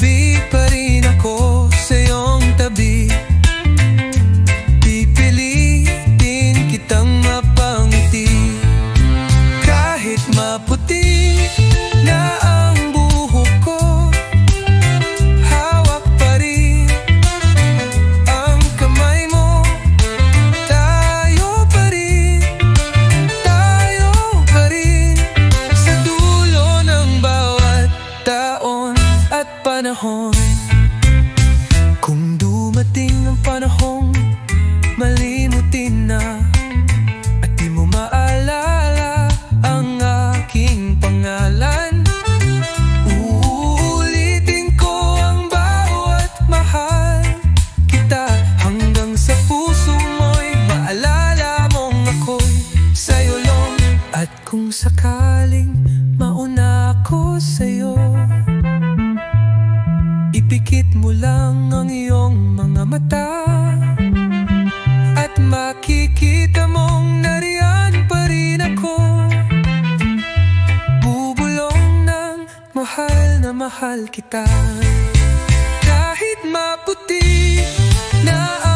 gabi pa rin ako sa iyong tabi. Pipilitin kitang mapangiti. Kahit maputi na ang buhok ko, hawak pa rin ang kamay mo. Tayo pa rin sa dulo ng bawat taon at panahon. Kung dumating ang panahong malimutin na at di mo maalala ang aking pangalan, uulitin ko ang bawat mahal kita hanggang sa puso mo'y maalala mong ako'y sa'yo long. At kung sakaling mauna ako sa'yo, ipikit mo lang ang iyong mga mata at makikita mong nariyan pa rin ako. Bubulong ng mahal na mahal kita. Kahit maputi na